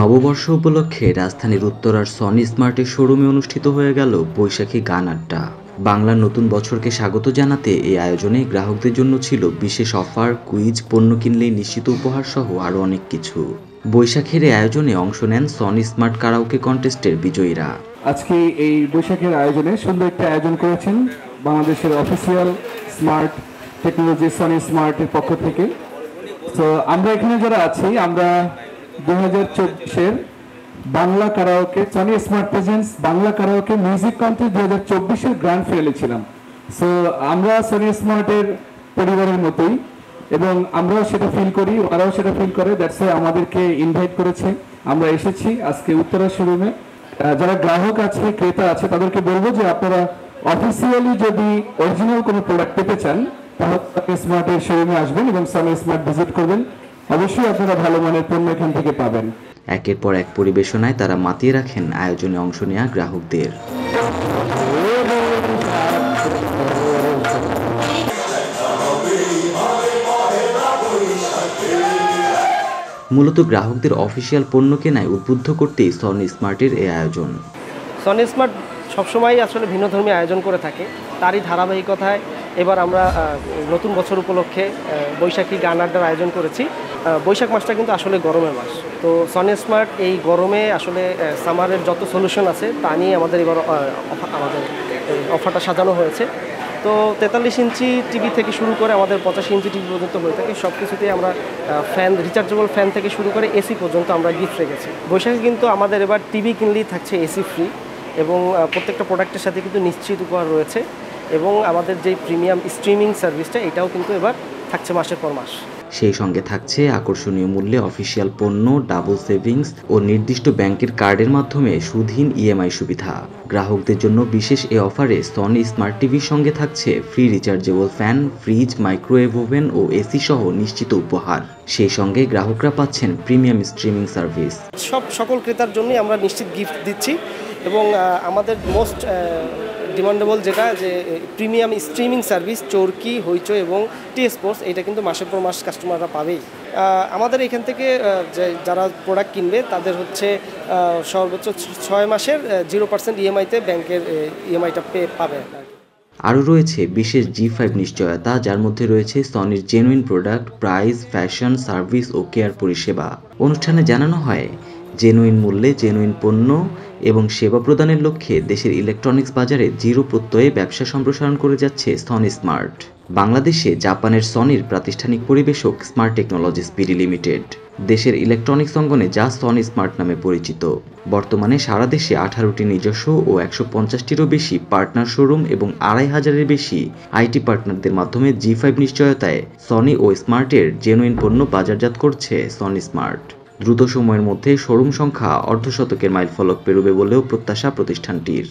নববর্ষ উপলক্ষে রাজধানীর উত্তরার সনি স্মার্টের শোরুমে অনুষ্ঠিত হয়ে গেল বৈশাখী গান আড্ডা। বাংলার নতুন বছরকে স্বাগত জানাতে এই আয়োজনে গ্রাহকদের জন্য ছিল বিশেষ অফার, কুইজ, পণ্য কিনলেই নিশ্চিত উপহার সহ আরও অনেক কিছু। বৈশাখের এই আয়োজনে অংশ নেন সনি স্মার্ট কারাওকে কন্টেস্টের বিজয়ীরা। আজকে এই বৈশাখের আয়োজনে সুন্দর একটা আয়োজন করেছেন বাংলাদেশের অফিসিয়াল স্মার্ট টেকনোলজি সনি স্মার্টের পক্ষ থেকে। তো আমরা এখানে যারা আছি, আমরা 2024-এর Bangla karaoke Sony Smart presents Bangla karaoke music contest 2024-এর গ্র্যান্ড ফিনালে ছিলাম। সো আমরা সনি স্মার্টের পরিবারের মতোই, এবং আমরাও সেটা ফিল করি, ওরাও সেটা ফিল করে। দ্যাটস ওয়াই আমাদেরকে ইনভাইট করেছে, আমরা এসেছি আজকে উত্তরা শোরুমে। যারা গ্রাহক আছে, ক্রেতা আছে, তাদেরকে বলবো যে আপনারা অফিসিয়ালি যদি অরিজিনাল কোনো প্রোডাক্ট পেতে চান তাহলে সনি স্মার্টের শোরুমে আসবেন এবং সনি স্মার্ট ভিজিট করবেন। অবশ্যই আপনারা ভালো মানের পণ্য এখান থেকে পাবেন। একের পর এক পরিবেশনায় তারা মাতিয়ে রাখেন আয়োজনে অংশ নেওয়া গ্রাহকদের। মূলত গ্রাহকদের অফিসিয়াল পণ্য কেনায় উদ্বুদ্ধ করতেই সনি স্মার্টের এই আয়োজন। সনি স্মার্ট সবসময় আসলে ভিন্নধর্মী আয়োজন করে থাকে, তারই ধারাবাহিকতায় এবার আমরা নতুন বছর উপলক্ষে বৈশাখী গান আড্ডার আয়োজন করেছি। বৈশাখ মাসটা কিন্তু আসলে গরমের মাস, তো সনি স্মার্ট এই গরমে আসলে সামারের যত সলিউশন আছে তা নিয়ে আমাদের এবার আমাদের অফারটা সাজানো হয়েছে। তো 43 ইঞ্চি টিভি থেকে শুরু করে আমাদের 85 ইঞ্চি টিভি পর্যন্ত হয়ে থাকে, সব কিছুতেই আমরা ফ্যান, রিচার্জেবল ফ্যান থেকে শুরু করে এসি পর্যন্ত আমরা গিফট রেখেছি। বৈশাখে কিন্তু আমাদের এবার টিভি কিনলেই থাকছে এসি ফ্রি, এবং প্রত্যেকটা প্রোডাক্টের সাথে কিন্তু নিশ্চিত উপহার রয়েছে, এবং আমাদের যে প্রিমিয়াম স্ট্রিমিং সার্ভিসটা এটাও কিন্তু এবার থাকছে মাসের পর মাস। সেই সঙ্গে থাকছে আকর্ষণীয় মূল্যে অফিসিয়াল পণ্য, ডাবল সেভিংস ও নির্দিষ্ট ব্যাংকের কার্ডের মাধ্যমে সুদহীন ইএমআই সুবিধা। গ্রাহকদের জন্য বিশেষ এ অফারে সনি স্মার্ট টিভির সঙ্গে থাকছে free rechargeable fan, fridge, microwave oven ও এসি সহ নিশ্চিত উপহার। সেই সঙ্গে গ্রাহকরা পাচ্ছেন প্রিমিয়াম স্ট্রিমিং সার্ভিস। সকল ক্রেতার জন্যই আমরা নিশ্চিত গিফট দিচ্ছি, এবং আমাদের মোস্ট ডিমান্ডেবল যেটা যে প্রিমিয়াম স্ট্রিমিং সার্ভিস চরকি, হইচই এবং টি স্পোর্টস, এটা কিন্তু মাসের পর মাস কাস্টমাররা পাবেই। আমাদের এখান থেকে যারা প্রোডাক্ট কিনবে তাদের হচ্ছে সর্বোচ্চ 6 মাসের 0% ইএমআইতে ব্যাংকের ইএমআইটা পাবে। আরও রয়েছে বিশেষ G5 নিশ্চয়তা, যার মধ্যে রয়েছে সনির genuine product, price, fashion, service ও কেয়ার পরিষেবা। অনুষ্ঠানে জানানো হয়, জেনুইন মূল্যে জেনুইন পণ্য এবং সেবা প্রদানের লক্ষ্যে দেশের ইলেকট্রনিক্স বাজারে জিরো প্রত্যয়ে ব্যবসা সম্প্রসারণ করে যাচ্ছে সনি স্মার্ট। বাংলাদেশে জাপানের সনির প্রাতিষ্ঠানিক পরিবেশক স্মার্ট টেকনোলজিস বিডি লিমিটেড। দেশের ইলেকট্রনিক্স অঙ্গনে যা সনি স্মার্ট নামে পরিচিত। বর্তমানে সারা দেশে 18টি নিজস্ব ও 150টিরও বেশি পার্টনার শোরুম এবং 2500-এর বেশি আইটি পার্টনারদের মাধ্যমে G5 নিশ্চয়তায় সনি ও স্মার্টের জেনুইন পণ্য বাজারজাত করছে সনি স্মার্ট। দ্রুত সময়ের মধ্যে শোরুম সংখ্যা অর্ধশতকের মাইলফলক পেরোবে বলেও প্রত্যাশা প্রতিষ্ঠানটির।